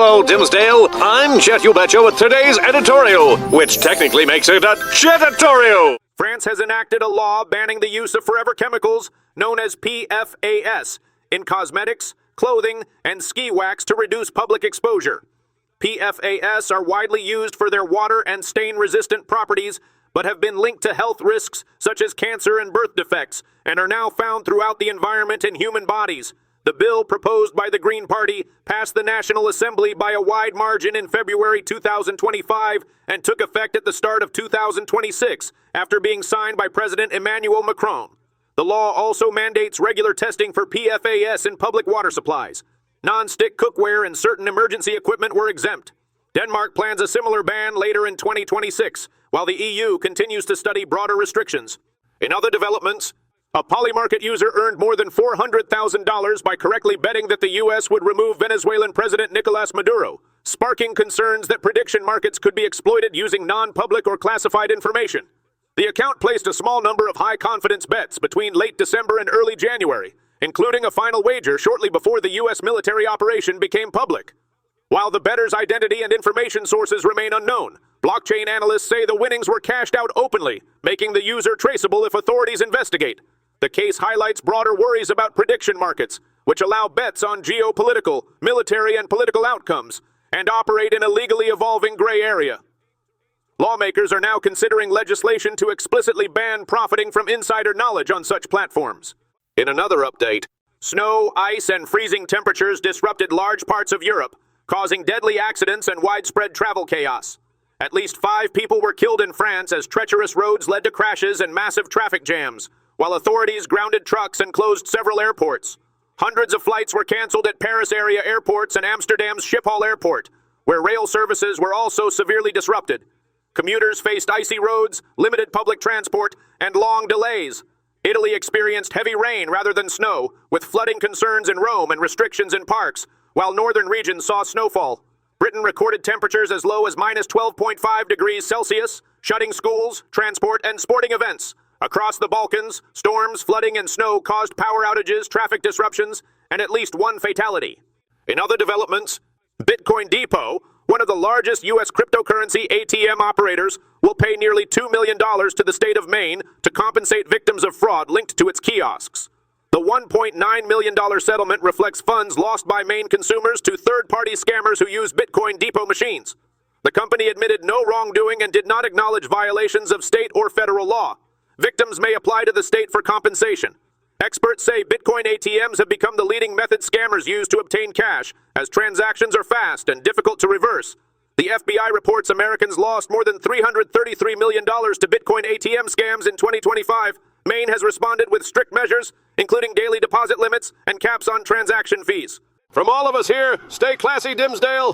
Hello, Dimsdale. I'm Jet You Betcha with today's editorial, which technically makes it a jetatorial. France has enacted a law banning the use of forever chemicals known as PFAS in cosmetics, clothing, and ski wax to reduce public exposure. PFAS are widely used for their water and stain-resistant properties, but have been linked to health risks such as cancer and birth defects, and are now found throughout the environment and human bodies. The bill proposed by the Green Party passed the National Assembly by a wide margin in February 2025 and took effect at the start of 2026 after being signed by President Emmanuel Macron. The law also mandates regular testing for PFAS in public water supplies. Non-stick cookware and certain emergency equipment were exempt. Denmark plans a similar ban later in 2026, while the EU continues to study broader restrictions. In other developments, a Polymarket user earned more than $400,000 by correctly betting that the U.S. would remove Venezuelan President Nicolas Maduro, sparking concerns that prediction markets could be exploited using non-public or classified information. The account placed a small number of high-confidence bets between late December and early January, including a final wager shortly before the U.S. military operation became public. While the bettor's identity and information sources remain unknown, blockchain analysts say the winnings were cashed out openly, making the user traceable if authorities investigate. The case highlights broader worries about prediction markets, which allow bets on geopolitical, military, and political outcomes, and operate in a legally evolving gray area. Lawmakers are now considering legislation to explicitly ban profiting from insider knowledge on such platforms. In another update, snow, ice, and freezing temperatures disrupted large parts of Europe, causing deadly accidents and widespread travel chaos. At least 5 people were killed in France as treacherous roads led to crashes and massive traffic jams, while authorities grounded trucks and closed several airports. Hundreds of flights were canceled at Paris area airports and Amsterdam's Schiphol Airport, where rail services were also severely disrupted. Commuters faced icy roads, limited public transport, and long delays. Italy experienced heavy rain rather than snow, with flooding concerns in Rome and restrictions in parks, while northern regions saw snowfall. Britain recorded temperatures as low as minus 12.5 degrees Celsius, shutting schools, transport, and sporting events. Across the Balkans, storms, flooding, and snow caused power outages, traffic disruptions, and at least 1 fatality. In other developments, Bitcoin Depot, one of the largest U.S. cryptocurrency ATM operators, will pay nearly $2 million to the state of Maine to compensate victims of fraud linked to its kiosks. The $1.9 million settlement reflects funds lost by Maine consumers to third-party scammers who use Bitcoin Depot machines. The company admitted no wrongdoing and did not acknowledge violations of state or federal law. Victims may apply to the state for compensation. Experts say Bitcoin ATMs have become the leading method scammers use to obtain cash, as transactions are fast and difficult to reverse. The FBI reports Americans lost more than $333 million to Bitcoin ATM scams in 2025. Maine has responded with strict measures, including daily deposit limits and caps on transaction fees. From all of us here, stay classy, Dimsdale.